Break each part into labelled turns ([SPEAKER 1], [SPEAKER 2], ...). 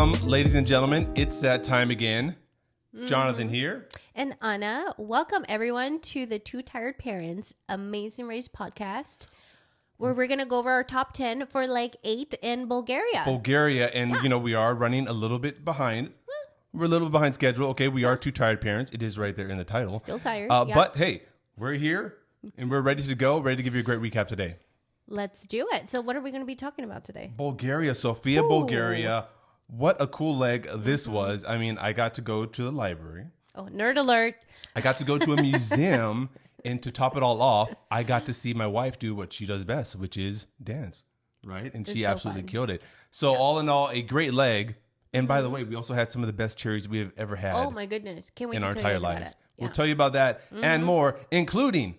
[SPEAKER 1] Welcome, ladies and gentlemen. It's that time again. Jonathan here.
[SPEAKER 2] And Anna. Welcome, everyone, to the Two Tired Parents Amazing Race podcast, where we're going to go over our top 10 for like 8 in Bulgaria.
[SPEAKER 1] And we are running a little bit behind. We're a little bit behind schedule. Okay, we are Two Tired Parents. It is right there in the title.
[SPEAKER 2] Still tired.
[SPEAKER 1] But hey, we're here and we're ready to go, ready to give you a great recap today.
[SPEAKER 2] Let's do it. So what are we going to be talking about today?
[SPEAKER 1] Bulgaria, Sofia, Bulgaria. What a cool leg this was. I mean, I got to go to the library.
[SPEAKER 2] Oh, nerd alert.
[SPEAKER 1] I got to go to a museum. And to top it all off, I got to see my wife do what she does best, which is dance, right? And she absolutely killed it. So all in all, a great leg. And by the way, we also had some of the best cherries we have ever had.
[SPEAKER 2] Oh my goodness. Can't wait
[SPEAKER 1] in
[SPEAKER 2] to
[SPEAKER 1] our
[SPEAKER 2] tell
[SPEAKER 1] entire
[SPEAKER 2] you guys
[SPEAKER 1] lives.
[SPEAKER 2] about it. Yeah.
[SPEAKER 1] We'll tell you about that and more, including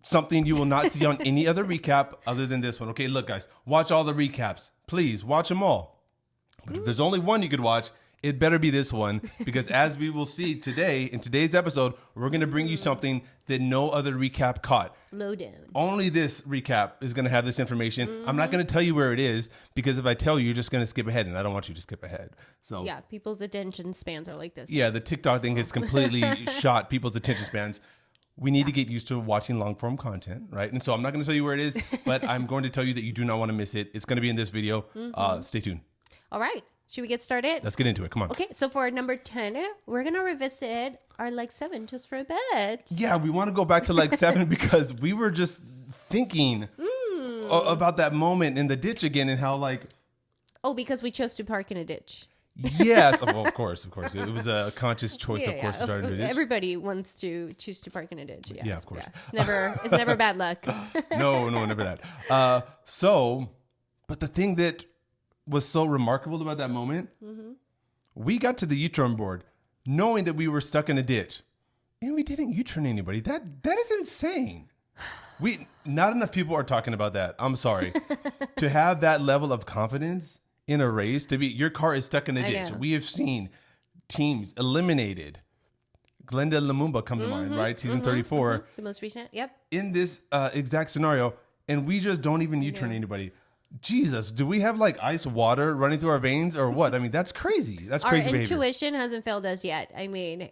[SPEAKER 1] something you will not see on any other recap other than this one. Okay, look, guys, watch all the recaps. Please watch them all. But if there's only one you could watch, it better be this one, because as we will see today, in today's episode, we're going to bring you something that no other recap caught.
[SPEAKER 2] Lowdown.
[SPEAKER 1] Only this recap is going to have this information. I'm not going to tell you where it is, because if I tell you, you're just going to skip ahead, and I don't want you to skip ahead. So
[SPEAKER 2] yeah, people's attention spans are like this.
[SPEAKER 1] Yeah, the TikTok thing has completely shot people's attention spans. We need to get used to watching long form content, right? And so I'm not going to tell you where it is, but I'm going to tell you that you do not want to miss it. It's going to be in this video. Stay tuned.
[SPEAKER 2] All right. Should we get started?
[SPEAKER 1] Let's get into it. Come on.
[SPEAKER 2] Okay, so for number 10, we're going to revisit our leg 7 just for a bit.
[SPEAKER 1] Yeah, we want to go back to leg 7 because we were just thinking about that moment in the ditch again and how like...
[SPEAKER 2] Oh, because we chose to park in a ditch.
[SPEAKER 1] Yes, well, of course. It was a conscious choice, of course, to start in a ditch.
[SPEAKER 2] Everybody wants to choose to park in a ditch.
[SPEAKER 1] Yeah, of course.
[SPEAKER 2] Yeah. It's never bad luck.
[SPEAKER 1] No, never that. But the thing that was so remarkable about that moment, we got to the U-turn board knowing that we were stuck in a ditch, and we didn't U-turn anybody. That is insane. Not enough people are talking about that. I'm sorry. To have that level of confidence in a race, to be your car is stuck in a ditch. We have seen teams eliminated. Glenda Lumumba come to mind, right? Season 34.
[SPEAKER 2] The most recent, yep.
[SPEAKER 1] In this exact scenario, and we just don't even U-turn anybody. Jesus, do we have like ice water running through our veins or what? I mean, that's crazy. That's crazy behavior.
[SPEAKER 2] Our intuition hasn't failed us yet. I mean,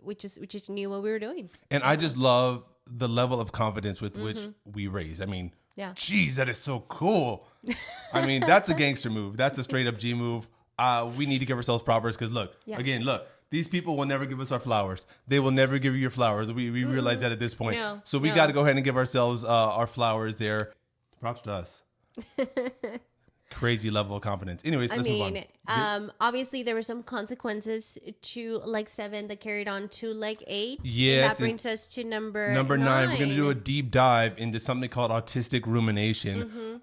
[SPEAKER 2] we just knew what we were doing.
[SPEAKER 1] And I just love the level of confidence with which we raise. I mean, geez, that is so cool. I mean, that's a gangster move. That's a straight up G move. We need to give ourselves propers because look, these people will never give us our flowers. They will never give you your flowers. We realize that at this point. So we got to go ahead and give ourselves our flowers there. Props to us. Crazy level of confidence. Anyways, let's move on.
[SPEAKER 2] Obviously there were some consequences to leg 7 that carried on to leg 8.
[SPEAKER 1] Yes,
[SPEAKER 2] and that brings us to number 9.
[SPEAKER 1] We're going to do a deep dive into something called autistic rumination.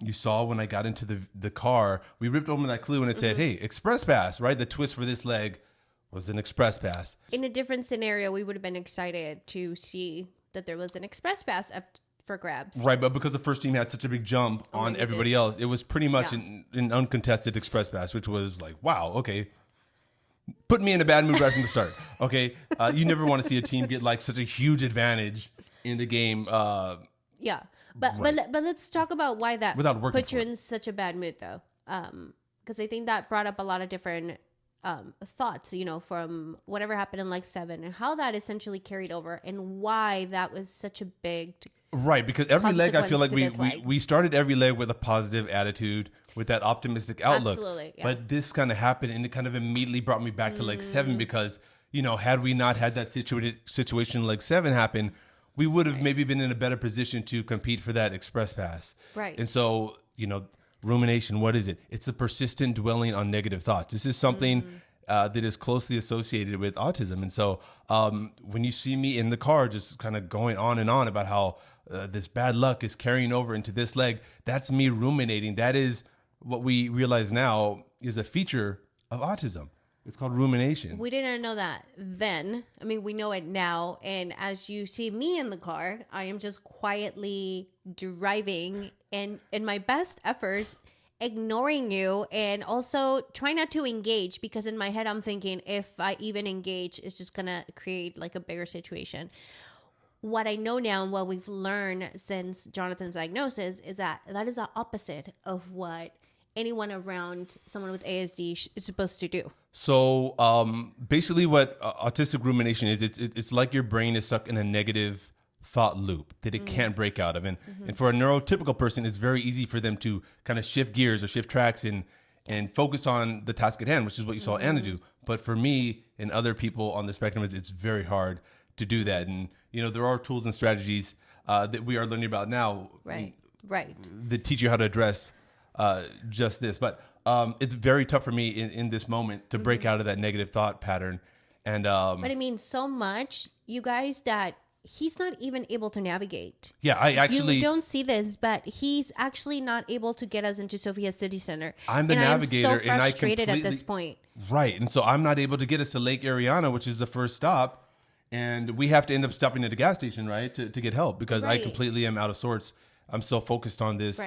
[SPEAKER 1] You saw when I got into the car, we ripped open that clue and it said, hey, express pass, right? The twist for this leg was an express pass.
[SPEAKER 2] In a different scenario, we would have been excited to see that there was an express pass up for grabs.
[SPEAKER 1] Right, but because the first team had such a big jump on everybody else, it was pretty much an uncontested express pass, which was like, wow, okay. Put me in a bad mood right from the start. Okay, you never want to see a team get like such a huge advantage in the game. But
[SPEAKER 2] let's talk about why that put you in such a bad mood, though. Because I think that brought up a lot of different thoughts, from whatever happened in leg 7 and how that essentially carried over and why that was such a big
[SPEAKER 1] right, because every leg, I feel like we started every leg with a positive attitude, with that optimistic outlook.
[SPEAKER 2] Absolutely, yeah.
[SPEAKER 1] But this kind of happened, and it kind of immediately brought me back to leg 7 because, had we not had that situation leg 7 happen, we would have maybe been in a better position to compete for that express pass.
[SPEAKER 2] Right.
[SPEAKER 1] And so, rumination, what is it? It's a persistent dwelling on negative thoughts. This is something that is closely associated with autism. And so when you see me in the car just kind of going on and on about how this bad luck is carrying over into this leg, that's me ruminating. That is what we realize now is a feature of autism. It's called rumination.
[SPEAKER 2] We didn't know that then. I mean, we know it now. And as you see me in the car, I am just quietly driving and in my best efforts, ignoring you and also trying not to engage, because in my head, I'm thinking if I even engage, it's just going to create like a bigger situation. what I know now and what we've learned since Jonathan's diagnosis is that is the opposite of what anyone around someone with ASD is supposed to do.
[SPEAKER 1] So basically what autistic rumination is, it's like your brain is stuck in a negative thought loop that it can't break out of. And for a neurotypical person, it's very easy for them to kind of shift gears or shift tracks and focus on the task at hand, which is what you saw Anna do. But for me and other people on the spectrum, it's very hard to do that. And, there are tools and strategies that we are learning about now.
[SPEAKER 2] Right.
[SPEAKER 1] That teach you how to address just this. But it's very tough for me in this moment to break out of that negative thought pattern. And
[SPEAKER 2] but I mean, so much, you guys, that he's not even able to navigate.
[SPEAKER 1] Yeah, I actually...
[SPEAKER 2] You don't see this, but he's actually not able to get us into Sofia City Center.
[SPEAKER 1] I'm the navigator,
[SPEAKER 2] and I'm so frustrated at this point.
[SPEAKER 1] Right, and so I'm not able to get us to Lake Ariana, which is the first stop, and we have to end up stopping at a gas station, right, to get help, because I completely am out of sorts. I'm so focused on this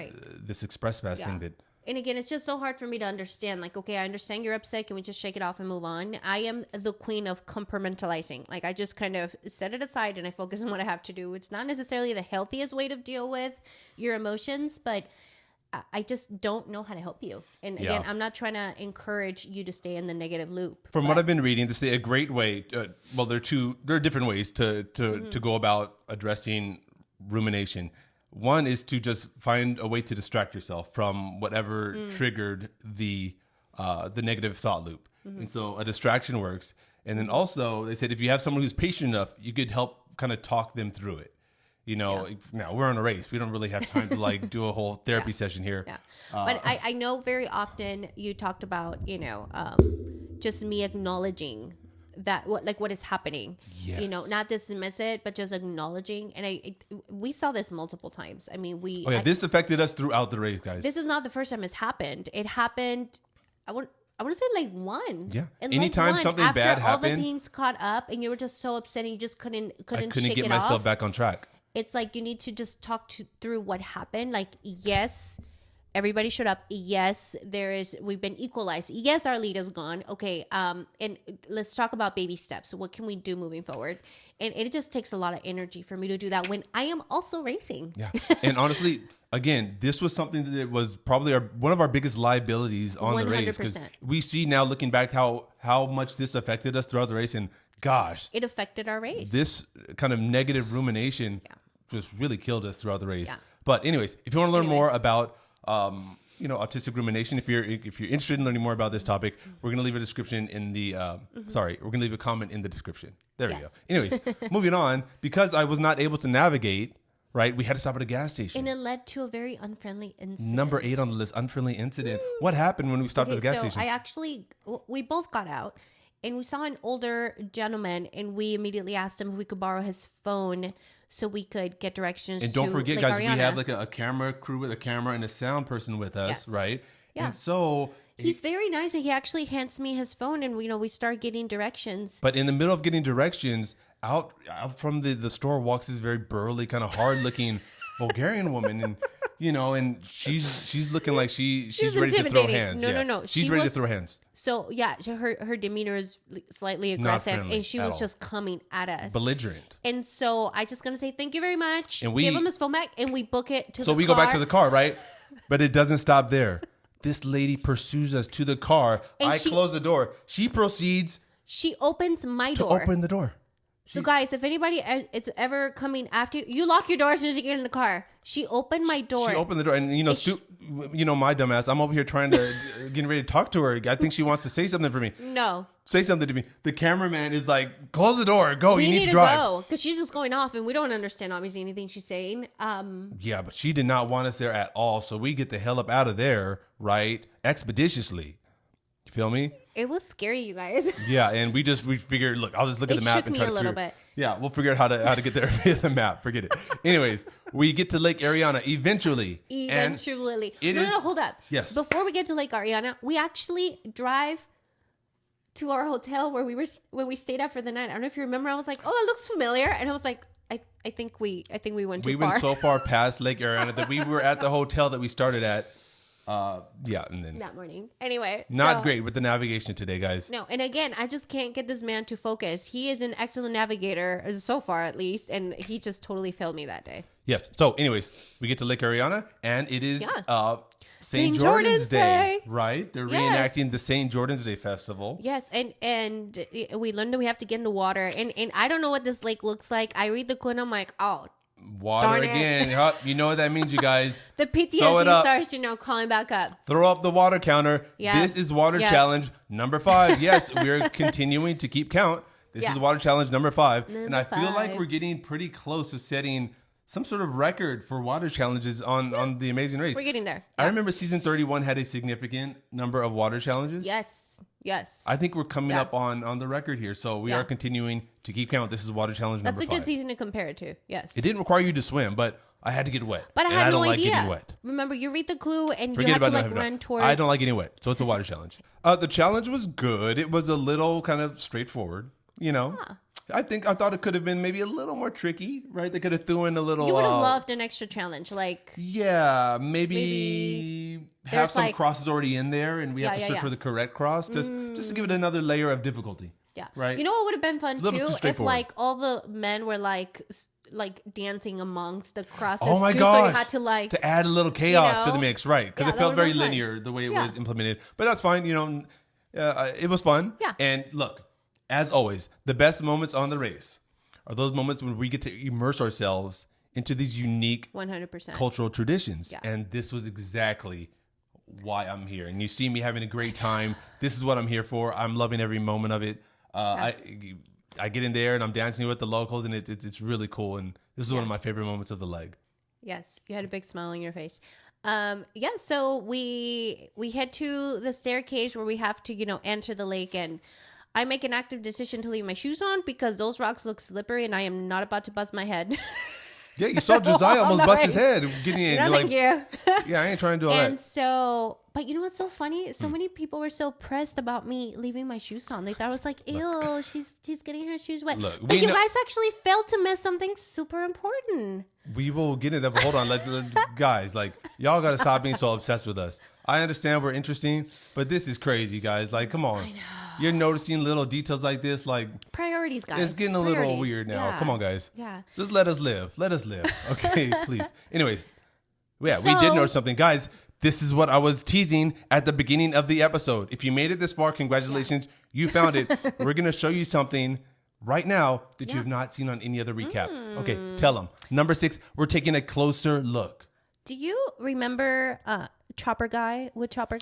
[SPEAKER 1] this Express Pass thing that...
[SPEAKER 2] And again, it's just so hard for me to understand. Like, okay, I understand you're upset. Can we just shake it off and move on? I am the queen of compartmentalizing. Like, I just kind of set it aside and I focus on what I have to do. It's not necessarily the healthiest way to deal with your emotions, but I just don't know how to help you. And again, I'm not trying to encourage you to stay in the negative loop.
[SPEAKER 1] From what I've been reading, this is a great way. Well, there are different ways to go about addressing rumination. One is to just find a way to distract yourself from whatever triggered the negative thought loop. And so a distraction works. And then also they said if you have someone who's patient enough, you could help kind of talk them through it. Now we're on a race. We don't really have time to do a whole therapy session here. Yeah.
[SPEAKER 2] But I know very often you talked about, just me acknowledging that what is happening, not dismiss it, but just acknowledging. And we saw this multiple times. I mean,
[SPEAKER 1] this affected us throughout the race, guys.
[SPEAKER 2] This is not the first time it's happened. It happened. I want to say one.
[SPEAKER 1] Yeah. Anytime something bad happened,
[SPEAKER 2] all the things caught up, and you were just so upset, and you just couldn't
[SPEAKER 1] get myself back on track.
[SPEAKER 2] It's like you need to just talk through what happened. Like, yes, everybody showed up. Yes, we've been equalized. Yes, our lead is gone. Okay. And let's talk about baby steps. What can we do moving forward? And it just takes a lot of energy for me to do that when I am also racing.
[SPEAKER 1] Yeah. And honestly, again, this was something that was probably one of our biggest liabilities on 100%. The race. 'Cause we see now looking back how much this affected us throughout the race. And gosh,
[SPEAKER 2] it affected our race.
[SPEAKER 1] This kind of negative rumination just really killed us throughout the race. Yeah. But anyways, if you want to learn more about autistic rumination, if you're interested in learning more about this topic, we're going to leave a description in the we're going to leave a comment in the description. There we go. Anyways, moving on, because I was not able to navigate, right, we had to stop at a gas station.
[SPEAKER 2] And it led to a very unfriendly incident.
[SPEAKER 1] Number 8 on the list, unfriendly incident. What happened when we stopped at the gas station?
[SPEAKER 2] We both got out and we saw an older gentleman, and we immediately asked him if we could borrow his phone so we could get directions.
[SPEAKER 1] And don't forget, guys, we have a camera crew with a camera and a sound person with us, right? Yeah. And so
[SPEAKER 2] he's very nice, and he actually hands me his phone, and we start getting directions.
[SPEAKER 1] But in the middle of getting directions, out from the store walks this very burly, kind of hard looking Bulgarian woman, and and she's looking like she's ready to throw hands.
[SPEAKER 2] No.
[SPEAKER 1] She's ready to throw hands.
[SPEAKER 2] So yeah, her demeanor is slightly aggressive, and she was just coming at us,
[SPEAKER 1] belligerent.
[SPEAKER 2] And so I just gonna say thank you very much, and we give him his phone back, and we book it to.
[SPEAKER 1] So we go back to the car, right? But it doesn't stop there. This lady pursues us to the car. I close the door. She proceeds.
[SPEAKER 2] She opens my door.
[SPEAKER 1] To open the door.
[SPEAKER 2] So guys, if anybody is ever coming after you, you lock your door as soon as you get in the car. She opened my door.
[SPEAKER 1] She opened the door, and my dumbass. I'm over here trying to getting ready to talk to her. I think she wants to say something for me.
[SPEAKER 2] No,
[SPEAKER 1] say something to me. The cameraman is like, "Close the door, go.
[SPEAKER 2] You
[SPEAKER 1] need to drive."
[SPEAKER 2] Go because she's just going off, and we don't understand obviously anything she's saying.
[SPEAKER 1] Yeah, but she did not want us there at all, so we get the hell up out of there, right? Expeditiously. You feel me?
[SPEAKER 2] It was scary, you guys.
[SPEAKER 1] Yeah, and we figured, look, I'll just look at the map and try to figure.
[SPEAKER 2] Bit.
[SPEAKER 1] Yeah, we'll figure out how to get there via the map. Forget it. Anyways, we get to Lake Ariana eventually.
[SPEAKER 2] No, hold up.
[SPEAKER 1] Yes.
[SPEAKER 2] Before we get to Lake Ariana, we actually drive to our hotel where we stayed at for the night. I don't know if you remember. I was like, oh, that looks familiar, and I was like, I think we went too far.
[SPEAKER 1] We went so far past Lake Ariana that we were at the hotel that we started at And then
[SPEAKER 2] that morning. Anyway,
[SPEAKER 1] not great with the navigation today, guys.
[SPEAKER 2] No, and again, I just can't get this man to focus. He is an excellent navigator, so far at least, and he just totally failed me that day.
[SPEAKER 1] Yes. So, anyways, we get to Lake Ariana, and it is St. Jordan's Day, right? They're reenacting the St. Jordan's Day festival.
[SPEAKER 2] Yes, and we learned that we have to get in the water, and I don't know what this lake looks like. I read the clue, and I'm like, oh.
[SPEAKER 1] Water again. You know what that means, you guys.
[SPEAKER 2] The PTSD starts, crawling back up.
[SPEAKER 1] Throw up the water counter. Yeah. This is water challenge number 5. Yes, we're continuing to keep count. This is water challenge number 5. And I feel like we're getting pretty close to setting some sort of record for water challenges on The Amazing Race.
[SPEAKER 2] We're getting there.
[SPEAKER 1] I remember season 31 had a significant number of water challenges.
[SPEAKER 2] Yes.
[SPEAKER 1] I think we're coming up on the record here. So we are continuing to keep count. This is water challenge number 5.
[SPEAKER 2] That's a good season to compare it to. Yes.
[SPEAKER 1] It didn't require you to swim, but I had to get wet.
[SPEAKER 2] But I had no idea.
[SPEAKER 1] Like getting wet.
[SPEAKER 2] Remember, you read the clue and you have to run towards.
[SPEAKER 1] I don't like getting wet. So it's a water challenge. The challenge was good. It was a little kind of straightforward, I thought it could have been maybe a little more tricky, right? They could have threw in a little.
[SPEAKER 2] You would have loved an extra challenge, like.
[SPEAKER 1] Yeah, maybe have some crosses already in there, and we have to search for the correct cross just to give it another layer of difficulty. Yeah, right.
[SPEAKER 2] You know what would have been fun too if all the men were like dancing amongst the crosses.
[SPEAKER 1] Oh my
[SPEAKER 2] gosh! So you had to
[SPEAKER 1] add a little chaos to the mix, right? Because it felt very linear the way it was implemented. But that's fine. It was fun. Yeah. And look. As always, the best moments on the race are those moments when we get to immerse ourselves into these unique 100% cultural traditions. Yeah. And this was exactly why I'm here. And you see me having a great time. This is what I'm here for. I'm loving every moment of it. I get in there and I'm dancing with the locals, and it's really cool. And this is one of my favorite moments of the leg.
[SPEAKER 2] Yes, you had a big smile on your face. So we head to the staircase where we have to, enter the lake, and I make an active decision to leave my shoes on because those rocks look slippery and I am not about to bust my head.
[SPEAKER 1] Yeah, you saw Josiah almost bust his head getting in.
[SPEAKER 2] No, thank you.
[SPEAKER 1] Yeah, I ain't trying to do all that.
[SPEAKER 2] And so, but you know what's so funny? So many people were so pressed about me leaving my shoes on. They thought it was like, ew, she's getting her shoes wet. Look, but you guys actually failed to miss something super important.
[SPEAKER 1] We will get into that, but hold on. Guys, y'all got to stop being so obsessed with us. I understand we're interesting, but this is crazy, guys. Come on. I know. You're noticing little details like this,
[SPEAKER 2] priorities, guys.
[SPEAKER 1] It's getting a little weird now. Yeah. Come on, guys. Yeah. Just let us live. Let us live. Okay, please. Anyways, we did notice something. Guys, this is what I was teasing at the beginning of the episode. If you made it this far, congratulations. You found it. We're going to show you something right now that you have not seen on any other recap. Okay, tell them. Number 6, we're taking a closer look.
[SPEAKER 2] Do you remember Wood Chopper Guy?
[SPEAKER 1] Wood Chopper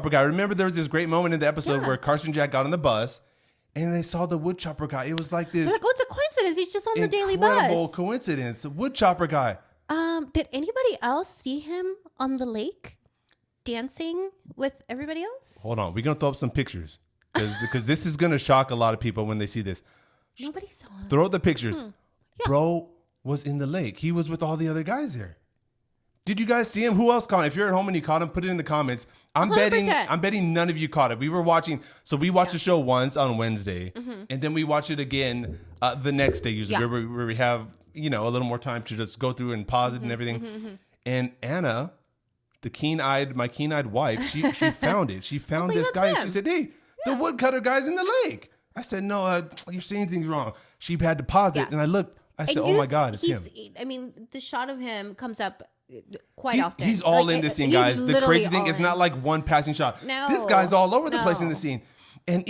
[SPEAKER 1] Guy. Remember there was this great moment in the episode where Carson Jack got on the bus and they saw the Wood Chopper Guy. It was like this.
[SPEAKER 2] They're it's a coincidence. He's just on the daily bus.
[SPEAKER 1] Incredible coincidence. Wood Chopper Guy.
[SPEAKER 2] Did anybody else see him on the lake dancing with everybody else?
[SPEAKER 1] Hold on. We're going to throw up some pictures because this is going to shock a lot of people when they see this.
[SPEAKER 2] Nobody saw him.
[SPEAKER 1] Throw up the pictures. Yeah. Bro was in the lake. He was with all the other guys there. Did you guys see him? Who else caught him? If you're at home and you caught him, put it in the comments. I'm 100%. betting none of you caught it. We were watching. So we watched the show once on Wednesday, and then we watch it again the next day usually, where we have a little more time to just go through and pause it and everything. And Anna, my keen-eyed wife, she found it. She found this guy. And she said, "Hey, the woodcutter guy's in the lake." I said, "No, you're seeing things wrong." She had to pause it, and I looked. I said, "Oh my God, it's him."
[SPEAKER 2] I mean, the shot of him comes up quite often.
[SPEAKER 1] He's all in this scene, guys. The crazy thing is not like one passing shot. No, this guy's all over the place in the scene. And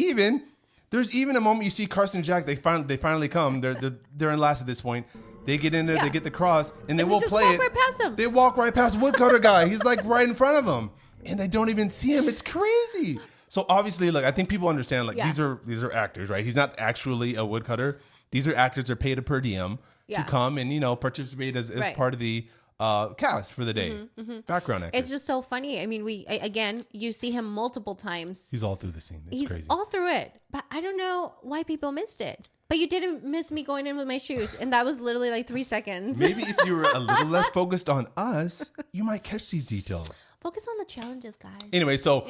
[SPEAKER 1] there's even a moment you see Carson and Jack. They finally come. They're in last at this point. They get in there. They get the cross, and they will play it.
[SPEAKER 2] Right past him.
[SPEAKER 1] They walk right past Woodcutter Guy. He's right in front of them, and they don't even see him. It's crazy. So obviously, look, I think people understand. These are actors, right? He's not actually a woodcutter. These are actors. They're paid a per diem to come and participate as part of the cast for the day. Background actor.
[SPEAKER 2] It's just so funny. I mean, you see him multiple times.
[SPEAKER 1] He's all through the scene. He's crazy.
[SPEAKER 2] All through it. But I don't know why people missed it. But you didn't miss me going in with my shoes. And that was literally 3 seconds.
[SPEAKER 1] Maybe if you were a little less focused on us, you might catch these details.
[SPEAKER 2] Focus on the challenges, guys.
[SPEAKER 1] Anyway, so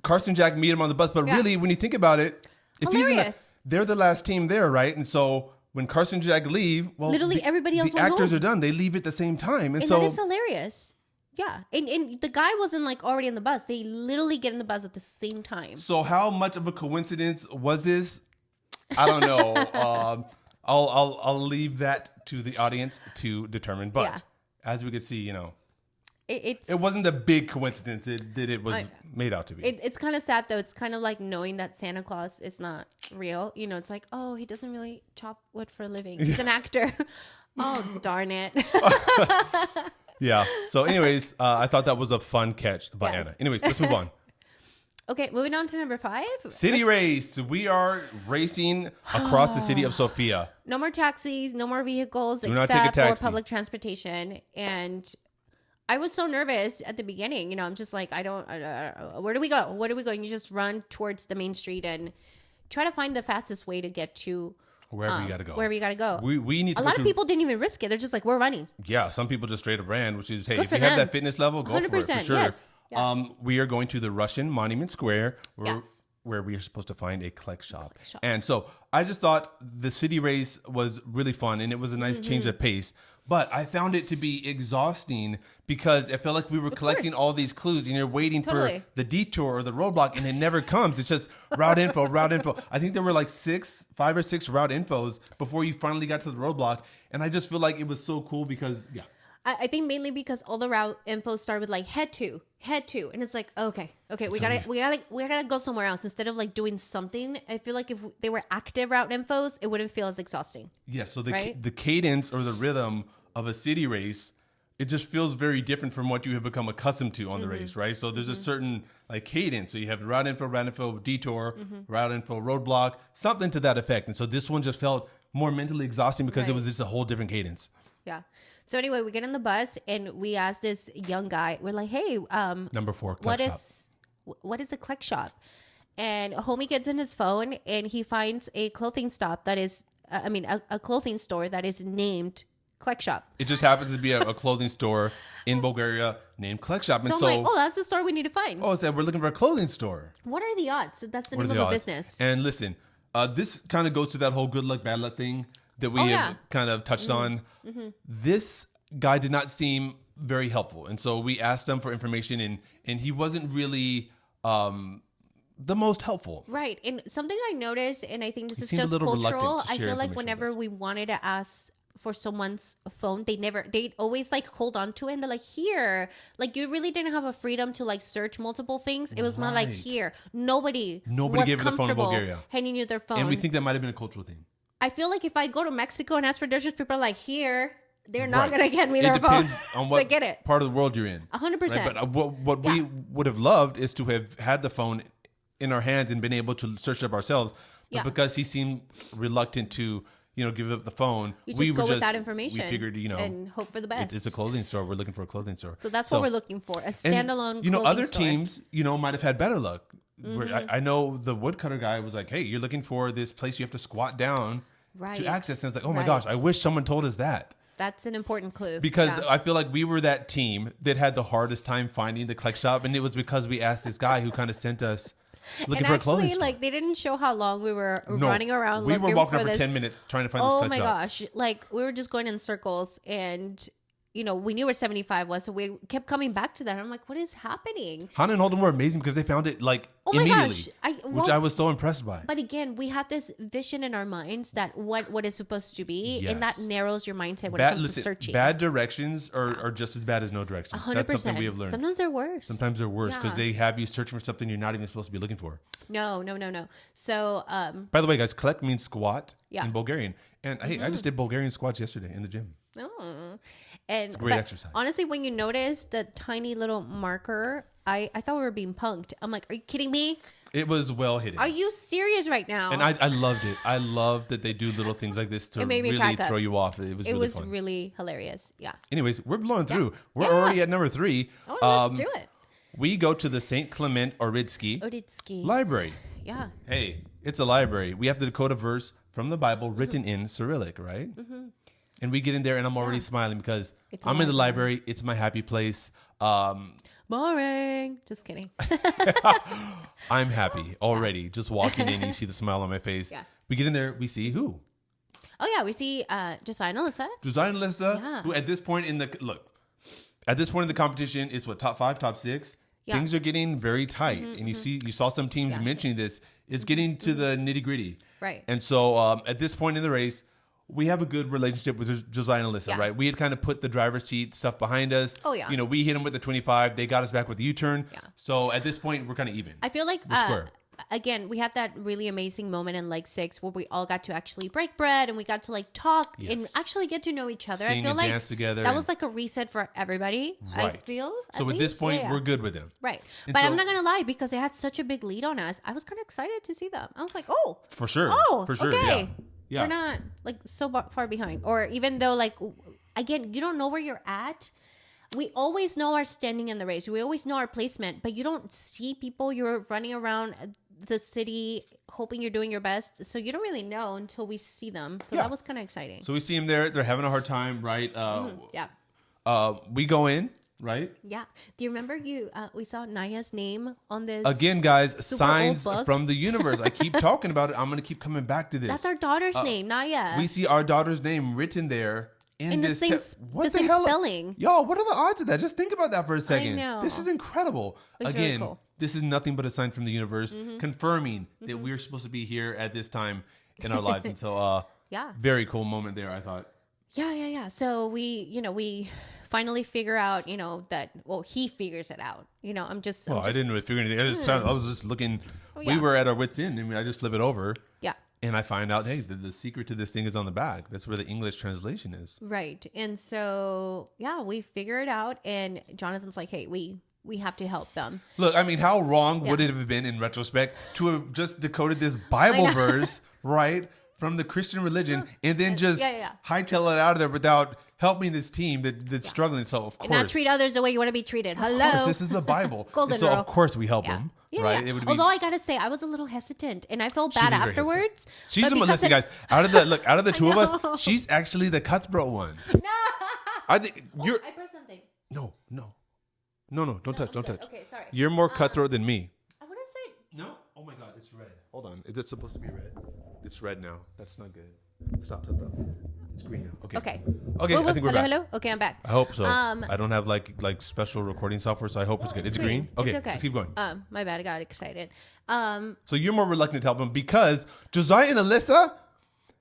[SPEAKER 1] Carson Jack meet him on the bus. But really, when you think about it, they're the last team there, right? And so when Carson and Jack leave,
[SPEAKER 2] literally everybody else
[SPEAKER 1] the actors are done. They leave at the same time. And so
[SPEAKER 2] that is hilarious. Yeah. And the guy wasn't like already in the bus. They literally get in the bus at the same time.
[SPEAKER 1] So how much of a coincidence was this? I don't know. I'll leave that to the audience to determine. But as we could see, you know, it wasn't a big coincidence that it was made out to be.
[SPEAKER 2] It's kind of sad, though. It's kind of like knowing that Santa Claus is not real. You know, it's like, oh, he doesn't really chop wood for a living. He's an actor. Oh, darn it.
[SPEAKER 1] Yeah. So anyways, I thought that was a fun catch by Anna. Anyways, let's move on.
[SPEAKER 2] Okay, moving on to number 5.
[SPEAKER 1] City race. We are racing across the city of Sofia.
[SPEAKER 2] No more taxis, no more vehicles
[SPEAKER 1] except
[SPEAKER 2] for public transportation. And I was so nervous at the beginning. You know, I'm just like, where do we go? Where do we go? And you just run towards the main street and try to find the fastest way to get to
[SPEAKER 1] wherever you got to go.
[SPEAKER 2] Wherever you got to go.
[SPEAKER 1] We need to
[SPEAKER 2] a lot of people didn't even risk it. They're just like, we're running.
[SPEAKER 1] Yeah, some people just straight up ran, which is, hey, if you have that fitness level, go 100%, for it, for sure.
[SPEAKER 2] Yes. Yeah.
[SPEAKER 1] We are going to the Russian Monument Square where we are supposed to find a Klek shop. And so I just thought the city race was really fun and it was a nice change of pace. But I found it to be exhausting because I felt like we were collecting all these clues and you're waiting for the detour or the roadblock and it never comes. It's just route info. I think there were like 5 or 6 route infos before you finally got to the roadblock. And I just feel like it was so cool because,
[SPEAKER 2] I think mainly because all the route info start with like head to, and it's like okay, we gotta go somewhere else instead of like doing something. I feel like if they were active route infos, it wouldn't feel as exhausting. Yeah,
[SPEAKER 1] so the cadence or the rhythm of a city race, it just feels very different from what you have become accustomed to on the race, right? So there's a certain like cadence. So you have route info, detour, route info, roadblock, something to that effect. And so this one just felt more mentally exhausting because it was just a whole different cadence.
[SPEAKER 2] Yeah. So anyway, we get in the bus and we ask this young guy, we're like, hey,
[SPEAKER 1] number 4,
[SPEAKER 2] what is a Klek shop? And homie gets in his phone and he finds a clothing stop that is, a clothing store that is named Klek shop.
[SPEAKER 1] It just happens to be a clothing store in Bulgaria named Klek shop.
[SPEAKER 2] And so I'm like, oh, that's the store we need to find.
[SPEAKER 1] Oh, so we're looking for a clothing store.
[SPEAKER 2] What are the odds? That's the name of a business.
[SPEAKER 1] And listen, this kind of goes to that whole good luck, bad luck thing that we have kind of touched on. This guy did not seem very helpful. And so we asked him for information and he wasn't really the most helpful.
[SPEAKER 2] Right. And something I noticed, and I think this is just cultural, I feel like whenever we wanted to ask for someone's phone, they'd always like hold on to it and they're like, here. Like you really didn't have a freedom to like search multiple things. It was more like here. Nobody
[SPEAKER 1] gave the phone in Bulgaria.
[SPEAKER 2] Handing you their phone.
[SPEAKER 1] And we think that might have been a cultural thing.
[SPEAKER 2] I feel like if I go to Mexico and ask for dishes, people are like, here. They're not going to get me their phone.
[SPEAKER 1] It depends on what part of the world you're in.
[SPEAKER 2] 100%.
[SPEAKER 1] Right? But what we would have loved is to have had the phone in our hands and been able to search it up ourselves. But because he seemed reluctant to, give up the phone,
[SPEAKER 2] we go with that information.
[SPEAKER 1] We figured,
[SPEAKER 2] and hope for the best.
[SPEAKER 1] It's a clothing store. We're looking for a clothing store.
[SPEAKER 2] So that's what we're looking for, a standalone clothing
[SPEAKER 1] other
[SPEAKER 2] store.
[SPEAKER 1] teams, might have had better luck. I know the woodcutter guy was like, hey, you're looking for this place you have to squat down to access. And it's like, oh my gosh, I wish someone told us that.
[SPEAKER 2] That's an important clue.
[SPEAKER 1] Because I feel like we were that team that had the hardest time finding the Klek shop. And it was because we asked this guy who kind of sent us looking for a clothing store.
[SPEAKER 2] Like, they didn't show how long we were running around looking for this.
[SPEAKER 1] We were walking around for 10 minutes trying to find this Klek shop.
[SPEAKER 2] Oh my gosh. Like, we were just going in circles and... we knew where 75 was, so we kept coming back to that. I'm like, what is happening?
[SPEAKER 1] Hannah and Holden were amazing because they found it immediately, which I was so impressed by.
[SPEAKER 2] But again, we have this vision in our minds that what is supposed to be, and that narrows your mindset when it comes to searching.
[SPEAKER 1] Bad directions are just as bad as no directions. 100%. That's something we have learned.
[SPEAKER 2] Sometimes they're worse.
[SPEAKER 1] Sometimes they're worse because they have you searching for something you're not even supposed to be looking for.
[SPEAKER 2] No. So,
[SPEAKER 1] by the way, guys, Klek means squat in Bulgarian. And hey, I just did Bulgarian squats yesterday in the gym.
[SPEAKER 2] Oh. And
[SPEAKER 1] it's a great exercise.
[SPEAKER 2] Honestly, when you notice the tiny little marker, I thought we were being punked. I'm like, are you kidding me?
[SPEAKER 1] It was well hidden.
[SPEAKER 2] Are you serious right now?
[SPEAKER 1] And I loved it. I love that they do little things like this to really throw you off. It was fun.
[SPEAKER 2] Really hilarious. Yeah.
[SPEAKER 1] Anyways, we're blowing through. We're already at number 3.
[SPEAKER 2] Oh, let's do it.
[SPEAKER 1] We go to the St. Clement Oritsky Library.
[SPEAKER 2] Yeah.
[SPEAKER 1] Hey, it's a library. We have to decode a verse from the Bible written in Cyrillic, right? Mm-hmm. And we get in there and I'm already smiling because I'm in the library. It's my happy place.
[SPEAKER 2] Boring. Just kidding.
[SPEAKER 1] I'm happy already. Just walking in, you see the smile on my face. Yeah. We get in there. We see who?
[SPEAKER 2] Oh, yeah. We see Josiah and Alyssa.
[SPEAKER 1] Josiah and Alyssa, who at this point at this point in the competition, it's what, top 5, top 6? Yeah. Things are getting very tight. And you saw some teams mentioning this. It's getting to the nitty gritty.
[SPEAKER 2] Right.
[SPEAKER 1] And so at this point in the race, we have a good relationship with Josiah and Alyssa, right? We had kind of put the driver's seat stuff behind us.
[SPEAKER 2] Oh, yeah.
[SPEAKER 1] You know, we hit them with the 25. They got us back with the U-turn. Yeah. So at this point, we're kind of even.
[SPEAKER 2] I feel like, again, we had that really amazing moment in leg 6 where we all got to actually break bread and we got to like talk and actually get to know each other.
[SPEAKER 1] Sing
[SPEAKER 2] I feel
[SPEAKER 1] and
[SPEAKER 2] like
[SPEAKER 1] dance together.
[SPEAKER 2] That was like a reset for everybody. Right. I feel.
[SPEAKER 1] So at this point, we're good with them.
[SPEAKER 2] Right. And but I'm not going to lie, because they had such a big lead on us. I was kind of excited to see them. I was like, oh.
[SPEAKER 1] For sure.
[SPEAKER 2] Oh,
[SPEAKER 1] for sure.
[SPEAKER 2] Okay. Yeah. We're not like so far behind. Or even though like, again, you don't know where you're at. We always know our standing in the race. We always know our placement, but you don't see people. You're running around the city hoping you're doing your best. So you don't really know until we see them. So that was kind of exciting.
[SPEAKER 1] So we see them there. They're having a hard time, right? We go in, right?
[SPEAKER 2] Yeah. Do you remember we saw Naya's name on this?
[SPEAKER 1] Again, guys, signs from the universe. I keep talking about it. I'm going to keep coming back to this.
[SPEAKER 2] That's our daughter's name, Naya.
[SPEAKER 1] We see our daughter's name written there. In
[SPEAKER 2] the same spelling.
[SPEAKER 1] Y'all, what are the odds of that? Just think about that for a second.
[SPEAKER 2] I know.
[SPEAKER 1] This is incredible.
[SPEAKER 2] It's
[SPEAKER 1] Again,
[SPEAKER 2] really cool.
[SPEAKER 1] This is nothing but a sign from the universe confirming that we're supposed to be here at this time in our lives. And so, very cool moment there, I thought.
[SPEAKER 2] Yeah. So we finally figure out, that, he figures it out. I
[SPEAKER 1] didn't really figure anything. I was just looking. We were at our wits' end. I mean, I just flip it over.
[SPEAKER 2] Yeah.
[SPEAKER 1] And I find out, hey, the secret to this thing is on the back. That's where the English translation is.
[SPEAKER 2] Right. And so, we figure it out. And Jonathan's like, hey, we have to help them.
[SPEAKER 1] Look, I mean, how wrong would it have been in retrospect to have just decoded this Bible verse, right, from the Christian religion and then just hightail it out of there without helping this team that's struggling. So, of course.
[SPEAKER 2] And not treat others the way you want to be treated. Hello.
[SPEAKER 1] Of course, this is the Bible.
[SPEAKER 2] Golden
[SPEAKER 1] so,
[SPEAKER 2] rule.
[SPEAKER 1] of course, we help them.
[SPEAKER 2] Yeah,
[SPEAKER 1] right?
[SPEAKER 2] Yeah. Although I gotta say, I was a little hesitant, and I felt bad afterwards.
[SPEAKER 1] Listen, guys. Out of the two of us, she's actually the cutthroat one.
[SPEAKER 2] No,
[SPEAKER 1] I think you're.
[SPEAKER 2] I pressed something.
[SPEAKER 1] No. Don't touch.
[SPEAKER 2] Okay, sorry.
[SPEAKER 1] You're more cutthroat than me.
[SPEAKER 2] I wouldn't say.
[SPEAKER 1] No. Oh my God, it's red. Hold on. Is it supposed to be red? It's red now. That's not good. Stop. It's green now. Okay. I think we're back.
[SPEAKER 2] Hello. Okay, I'm back.
[SPEAKER 1] I hope so. I don't have like special recording software, so I hope it's good. It's green. Okay, let's keep going.
[SPEAKER 2] My bad. I got excited.
[SPEAKER 1] So you're more reluctant to help them because Josiah and Alyssa,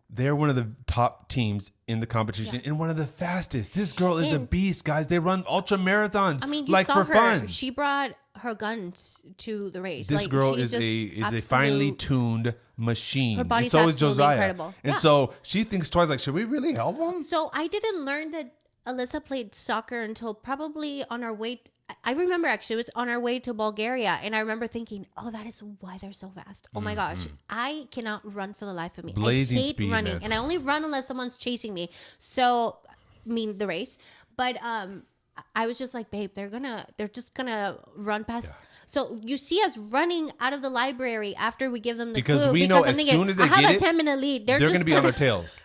[SPEAKER 1] they're one of the top teams in the competition and one of the fastest. This girl is a beast, guys. They run ultra marathons.
[SPEAKER 2] I mean, you saw her. Fun. She brought her guns to the race.
[SPEAKER 1] This girl is a finely tuned machine.
[SPEAKER 2] Her body's
[SPEAKER 1] and so is Josiah.
[SPEAKER 2] Incredible.
[SPEAKER 1] And so she thinks twice, like, should we really help him?
[SPEAKER 2] So I didn't learn that Alyssa played soccer until probably on our way. I remember actually it was on our way to Bulgaria, and I remember thinking, "Oh, that is why they're so fast." Oh my gosh, I cannot run for the life of me.
[SPEAKER 1] Blazing
[SPEAKER 2] I hate
[SPEAKER 1] speed,
[SPEAKER 2] running,
[SPEAKER 1] man.
[SPEAKER 2] and I only run unless someone's chasing me. So, the race. But I was just like, "Babe, they're just gonna run past." Yeah. So you see us running out of the library after we give them the clue.
[SPEAKER 1] We know as soon as they
[SPEAKER 2] I
[SPEAKER 1] get
[SPEAKER 2] have a 10-minute lead.
[SPEAKER 1] They're going to be on their tails.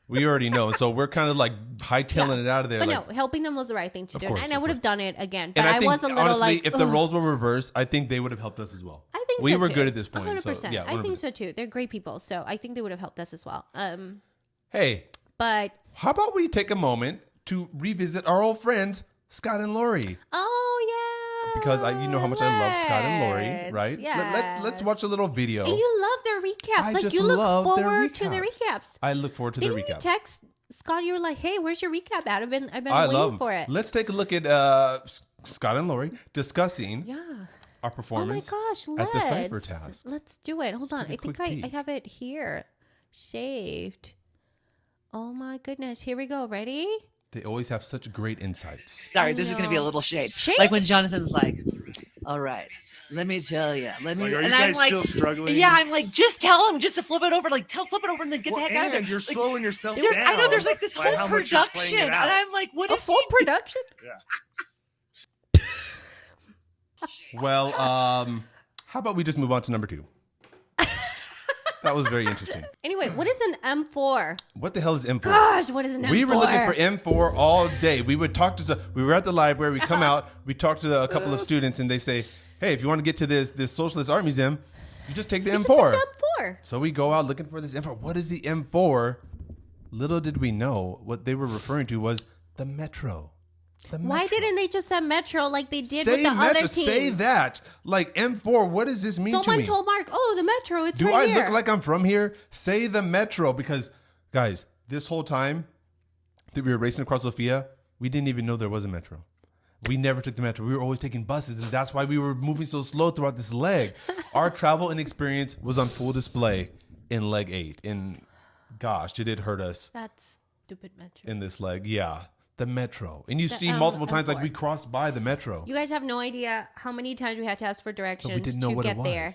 [SPEAKER 1] We already know. So we're kind of like hightailing it out of there.
[SPEAKER 2] But
[SPEAKER 1] like,
[SPEAKER 2] no, helping them was the right thing to do. And I would have done it again. But
[SPEAKER 1] and I think,
[SPEAKER 2] was a little
[SPEAKER 1] honestly,
[SPEAKER 2] like...
[SPEAKER 1] if the roles were reversed, I think they would have helped us as well.
[SPEAKER 2] I think
[SPEAKER 1] we
[SPEAKER 2] so
[SPEAKER 1] were
[SPEAKER 2] too.
[SPEAKER 1] good at this point.
[SPEAKER 2] 100%.
[SPEAKER 1] So, yeah, 100%.
[SPEAKER 2] I think so too. They're great people. So I think they would have helped us as well.
[SPEAKER 1] Hey.
[SPEAKER 2] But...
[SPEAKER 1] How about we take a moment to revisit our old friends, Scott and Lori?
[SPEAKER 2] Oh, yeah.
[SPEAKER 1] Because you know how much I love Scott and Lori, right?
[SPEAKER 2] Yes.
[SPEAKER 1] Let's watch a little video.
[SPEAKER 2] And you love their recaps. You look forward to the recaps.
[SPEAKER 1] I look forward to the recaps.
[SPEAKER 2] Didn't you text Scott? You were like, "Hey, where's your recap at? I've been waiting for it."
[SPEAKER 1] Let's take a look at Scott and Lori discussing our performance.
[SPEAKER 2] Oh my gosh,
[SPEAKER 1] at the Cypher task.
[SPEAKER 2] Let's do it. Hold on, I think I have it here saved. Oh my goodness, here we go. Ready?
[SPEAKER 1] They always have such great insights.
[SPEAKER 3] Sorry, this is going to be a little shade. Like when Jonathan's like, "All right, let me tell you."
[SPEAKER 4] Are you guys still struggling?
[SPEAKER 3] Yeah, I'm like, just tell him, just to flip it over. Like, flip it over and then get the heck out of there.
[SPEAKER 4] You're slowing yourself down.
[SPEAKER 3] I know there's like this whole production, and I'm like, what is
[SPEAKER 2] full production?
[SPEAKER 4] Yeah.
[SPEAKER 1] Well, how about we just move on to number 2? That was very interesting.
[SPEAKER 2] Anyway, what is an M4?
[SPEAKER 1] What the hell is M4?
[SPEAKER 2] Gosh, what is an M4?
[SPEAKER 1] We were looking for M4 all day. We would talk to we were at the library. We come out. We talk to a couple of students, and they say, "Hey, if you want to get to this Socialist Art Museum, you just take the M4."
[SPEAKER 2] Just take the M4.
[SPEAKER 1] So we go out looking for this M4. What is the M4? Little did we know what they were referring to was the metro.
[SPEAKER 2] Why didn't they just say Metro like they did
[SPEAKER 1] say
[SPEAKER 2] with the
[SPEAKER 1] Metro,
[SPEAKER 2] other teams?
[SPEAKER 1] Say that. Like M4, what does this mean to me?
[SPEAKER 2] Someone told Mark, oh, the Metro, it's
[SPEAKER 1] Do
[SPEAKER 2] right
[SPEAKER 1] I
[SPEAKER 2] here.
[SPEAKER 1] look like I'm from here? Say the Metro, because, guys, this whole time that we were racing across Sofia, we didn't even know there was a Metro. We never took the Metro. We were always taking buses, and that's why we were moving so slow throughout this leg. Our travel and experience was on full display in leg 8, and gosh, it did hurt us.
[SPEAKER 2] That stupid Metro.
[SPEAKER 1] In this leg, yeah. The Metro. And you see multiple times, like we crossed by the Metro.
[SPEAKER 2] You guys have no idea how many times we had to ask for directions
[SPEAKER 1] to
[SPEAKER 2] get there.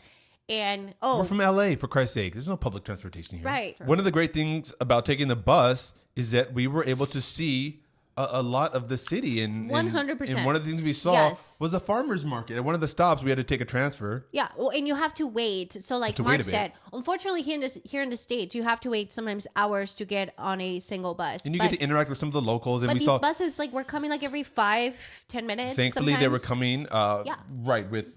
[SPEAKER 2] And
[SPEAKER 1] we're from LA, for Christ's sake. There's no public transportation here.
[SPEAKER 2] Right.
[SPEAKER 1] One of the great things about taking the bus is that we were able to see a lot of the city. And
[SPEAKER 2] 100%.
[SPEAKER 1] And one of the things we saw was a farmer's market. At one of the stops, we had to take a transfer.
[SPEAKER 2] Yeah. Well, and you have to wait. So like Mark said, unfortunately here in the States, you have to wait sometimes hours to get on a single bus.
[SPEAKER 1] And you get to interact with some of the locals. And
[SPEAKER 2] but
[SPEAKER 1] we
[SPEAKER 2] these
[SPEAKER 1] saw
[SPEAKER 2] buses like were coming like every 5-10 minutes.
[SPEAKER 1] Thankfully,
[SPEAKER 2] sometimes.
[SPEAKER 1] they were coming right with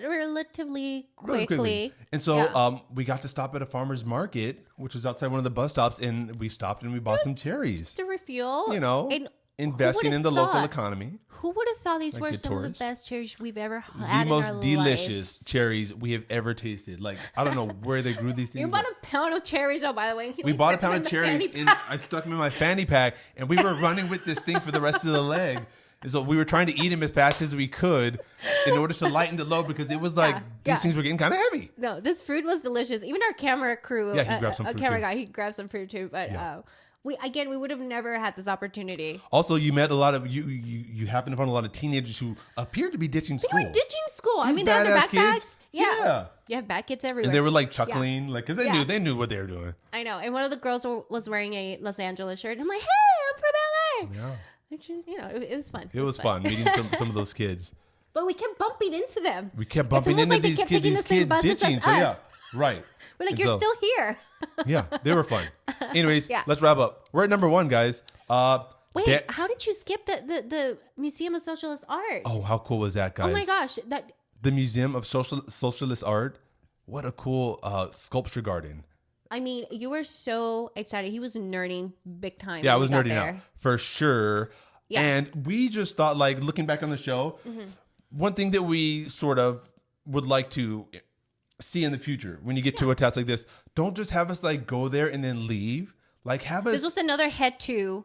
[SPEAKER 2] relatively quickly.
[SPEAKER 1] And so we got to stop at a farmer's market, which was outside one of the bus stops, and we stopped and we bought some cherries.
[SPEAKER 2] Just to refuel.
[SPEAKER 1] You know,
[SPEAKER 2] and
[SPEAKER 1] investing in the local economy.
[SPEAKER 2] Who would have thought these were some of the best cherries we've ever had
[SPEAKER 1] the
[SPEAKER 2] in our
[SPEAKER 1] most delicious
[SPEAKER 2] lives.
[SPEAKER 1] cherries we have ever tasted. Like, I don't know where they grew these things.
[SPEAKER 2] You bought a pound of cherries, by the way.
[SPEAKER 1] We bought a pound of cherries, and I stuck them in my fanny pack, and we were running with this thing for the rest of the leg. And so we were trying to eat them as fast as we could in order to lighten the load, because it was like these things were getting kind of heavy.
[SPEAKER 2] No, this fruit was delicious. Even our camera crew,
[SPEAKER 1] he grabbed some fruit
[SPEAKER 2] camera
[SPEAKER 1] too.
[SPEAKER 2] guy, he grabbed some fruit too. But we would have never had this opportunity.
[SPEAKER 1] Also, you met a lot of you happened upon a lot of teenagers who appeared to be ditching school.
[SPEAKER 2] They were ditching school.
[SPEAKER 1] These
[SPEAKER 2] I mean, they had their
[SPEAKER 1] badass
[SPEAKER 2] backpacks.
[SPEAKER 1] kids.
[SPEAKER 2] Yeah. You have bad kids everywhere.
[SPEAKER 1] And they were like chuckling, like, because they knew what they were doing.
[SPEAKER 2] I know. And one of the girls was wearing a Los Angeles shirt. I'm like, hey, I'm from LA.
[SPEAKER 1] Yeah.
[SPEAKER 2] Which is, it was fun.
[SPEAKER 1] It was fun meeting some of those kids.
[SPEAKER 2] But we kept bumping into them.
[SPEAKER 1] We kept bumping into
[SPEAKER 2] like
[SPEAKER 1] these kids ditching. So yeah, right.
[SPEAKER 2] We're like, you're still here.
[SPEAKER 1] Yeah, they were fun. Anyways, let's wrap up. We're at number 1, guys.
[SPEAKER 2] Wait, how did you skip the Museum of Socialist Art?
[SPEAKER 1] Oh, how cool was that, guys?
[SPEAKER 2] Oh my gosh,
[SPEAKER 1] the Museum of Socialist Art. What a cool sculpture garden.
[SPEAKER 2] I mean, you were so excited. He was nerding big time.
[SPEAKER 1] Yeah, I was nerding out for sure. Yeah. And we just thought, like, looking back on the show, one thing that we sort of would like to see in the future when you get to a task like this, don't just have us like go there and then leave. Like, have us.
[SPEAKER 2] This was another head to.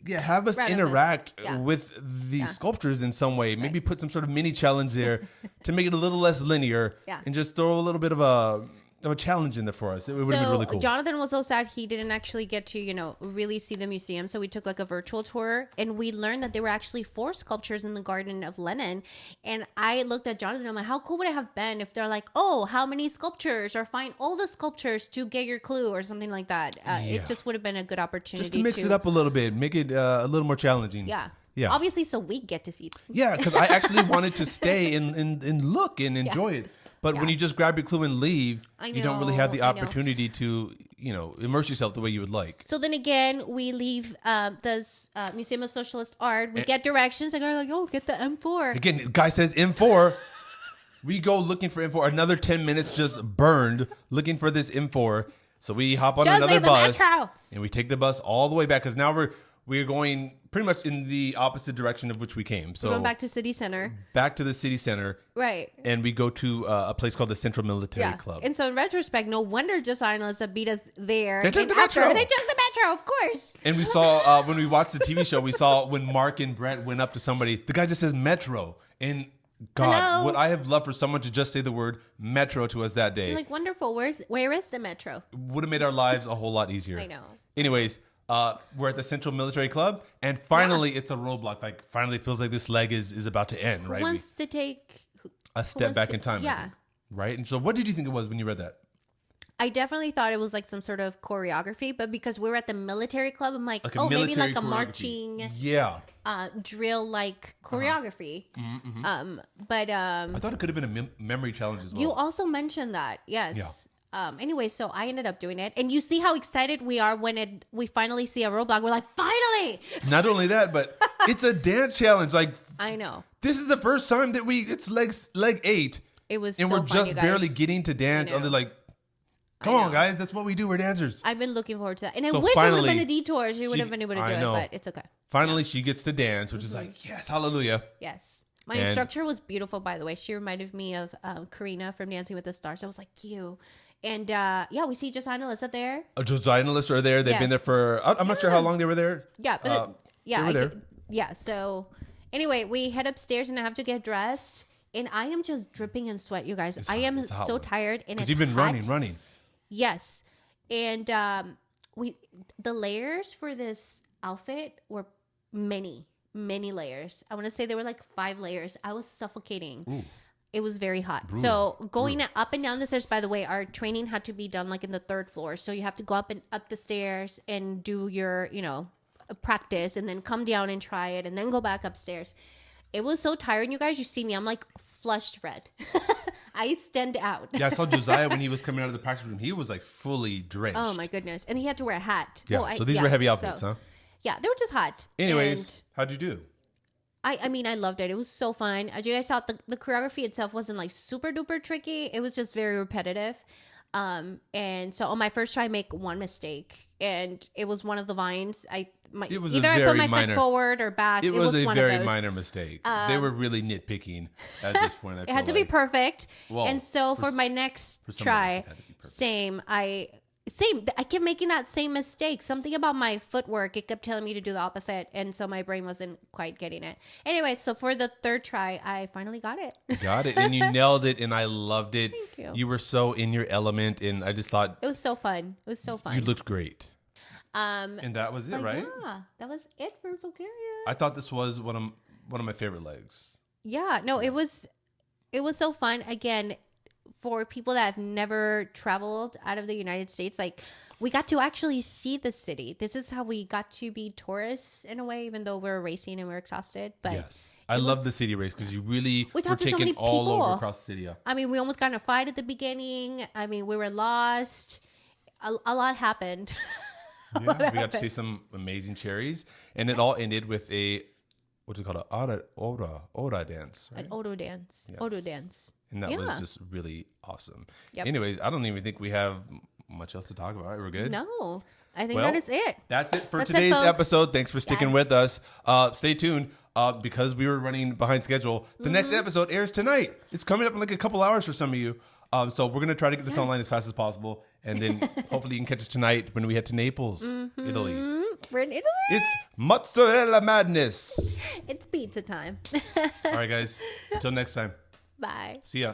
[SPEAKER 1] Yeah, have us interact with the sculptures in some way. Maybe put some sort of mini challenge there to make it a little less linear, and just throw a little bit of a challenge in there for us. It would have been really cool.
[SPEAKER 2] Jonathan was so sad he didn't actually get to, really see the museum. So we took like a virtual tour, and we learned that there were actually 4 sculptures in the Garden of Lenin. And I looked at Jonathan, I'm like, how cool would it have been if they're like, oh, how many sculptures, or find all the sculptures to get your clue, or something like that. It just would have been a good opportunity.
[SPEAKER 1] Just to mix it up a little bit, make it a little more challenging.
[SPEAKER 2] Yeah.
[SPEAKER 1] Yeah.
[SPEAKER 2] Obviously, so we get to see them.
[SPEAKER 1] Yeah, because I actually wanted to stay and look and enjoy it. But when you just grab your clue and leave, you don't really have the opportunity to, immerse yourself the way you would like.
[SPEAKER 2] So then again, we leave the Museum of Socialist Art. We get directions. I go like, oh, get the M4.
[SPEAKER 1] Again, the guy says M4. We go looking for M4. Another 10 minutes just burned looking for this M4. So we hop on another bus. And we take the bus all the way back, because now we're going pretty much in the opposite direction of which we came. So
[SPEAKER 2] we're going back to City Center.
[SPEAKER 1] Back to the City Center.
[SPEAKER 2] Right.
[SPEAKER 1] And we go to a place called the Central Military Club.
[SPEAKER 2] And so in retrospect, no wonder Josiah beat us there.
[SPEAKER 1] They took the Metro.
[SPEAKER 2] They took the Metro, of course.
[SPEAKER 1] And we saw, when we watched the TV show, we saw when Mark and Brett went up to somebody, the guy just says Metro. And God, would I have loved for someone to just say the word Metro to us that day.
[SPEAKER 2] You're like, wonderful. Where is the Metro?
[SPEAKER 1] Would have made our lives a whole lot easier.
[SPEAKER 2] I know.
[SPEAKER 1] Anyways, we're at the Central Military Club, and finally it's a roadblock. Like, finally it feels like this leg is about to end, right?
[SPEAKER 2] Who wants to take
[SPEAKER 1] a step back in time?
[SPEAKER 2] Yeah.
[SPEAKER 1] Right? And so what did you think it was when you read that?
[SPEAKER 2] I definitely thought it was like some sort of choreography, but because we're at the military club, I'm like maybe like a marching drill like choreography. But
[SPEAKER 1] I thought it could have been a memory challenge as well.
[SPEAKER 2] You also mentioned that, yes. Yeah. Anyway, so I ended up doing it, and you see how excited we are when we finally see a roadblock. We're like, finally!
[SPEAKER 1] Not only that, but it's a dance challenge. Like,
[SPEAKER 2] I know.
[SPEAKER 1] This is the first time that it's leg 8.
[SPEAKER 2] It was,
[SPEAKER 1] and
[SPEAKER 2] so
[SPEAKER 1] we're
[SPEAKER 2] fun,
[SPEAKER 1] just barely getting to dance on the like Come on, guys. That's what we do. We're dancers.
[SPEAKER 2] I've been looking forward to that. And I wish it would have been a detour. She would have been able to do it, but it's okay.
[SPEAKER 1] Finally, she gets to dance, which is like, yes, hallelujah.
[SPEAKER 2] Yes. My instructor was beautiful, by the way. She reminded me of Karina from Dancing with the Stars. I was like, you. And we see Josiah and Alyssa there.
[SPEAKER 1] Josiah and Alyssa are there. They've been there for, I'm not sure how long they were there.
[SPEAKER 2] Yeah, but they were there. So anyway, we head upstairs and I have to get dressed. And I am just dripping in sweat, you guys. I am so tired. And it's
[SPEAKER 1] you've been running.
[SPEAKER 2] Yes. And the layers for this outfit were many layers. I want to say there were like 5 layers. I was suffocating. Ooh. It was very hot. Brutal. So going up and down the stairs, by the way, our training had to be done like in the 3rd floor. So you have to go up the stairs and do your, practice and then come down and try it and then go back upstairs. It was so tiring, you guys. You see me. I'm like flushed red. I stand out.
[SPEAKER 1] Yeah, I saw Josiah when he was coming out of the practice room. He was like fully drenched.
[SPEAKER 2] Oh, my goodness. And he had to wear a hat.
[SPEAKER 1] Yeah, so these were heavy outfits, huh?
[SPEAKER 2] Yeah, they were just hot.
[SPEAKER 1] Anyways, how'd you do?
[SPEAKER 2] I mean, I loved it. It was so fun. As you guys saw, the choreography itself wasn't like super duper tricky. It was just very repetitive. And so on my first try, I make one mistake. And it was one of the vines. Either I put my foot forward or back.
[SPEAKER 1] It was a very minor mistake. They were really nitpicking at this point.
[SPEAKER 2] It had to be perfect. Well, and so for my next try, I kept making that same mistake. Something about my footwork, it kept telling me to do the opposite. And so my brain wasn't quite getting it. Anyway, so for the 3rd try, I finally got it.
[SPEAKER 1] Got it. And you nailed it. And I loved it.
[SPEAKER 2] Thank you.
[SPEAKER 1] You were so in your element. And I just thought.
[SPEAKER 2] It was so fun. You
[SPEAKER 1] looked great. And that was it, right?
[SPEAKER 2] Yeah, that was it for Bulgaria.
[SPEAKER 1] I thought this was one of my favorite legs.
[SPEAKER 2] Yeah, no, it was so fun. Again, for people that have never traveled out of the United States, like we got to actually see the city. This is how we got to be tourists in a way, even though we were racing and we were exhausted. But yes,
[SPEAKER 1] I love the city race because you really were taken all over across the city. Yeah.
[SPEAKER 2] I mean, we almost got in a fight at the beginning. I mean, we were lost. A lot happened.
[SPEAKER 1] We got to see some amazing cherries, and it all ended with what's it called? Oda dance. Right?
[SPEAKER 2] An Odo dance. Yes. Odo dance.
[SPEAKER 1] And that was just really awesome. Yep. Anyways, I don't even think we have much else to talk about. Right? We're good?
[SPEAKER 2] No. I think that is it.
[SPEAKER 1] That's it for today's episode. Thanks for sticking with us. Stay tuned because we were running behind schedule. The next episode airs tonight. It's coming up in like a couple hours for some of you. So we're going to try to get this online as fast as possible. And then hopefully you can catch us tonight when we head to Naples, Italy.
[SPEAKER 2] We're in Italy.
[SPEAKER 1] It's mozzarella madness.
[SPEAKER 2] It's pizza time.
[SPEAKER 1] All right, guys. Until next time.
[SPEAKER 2] Bye.
[SPEAKER 1] See ya.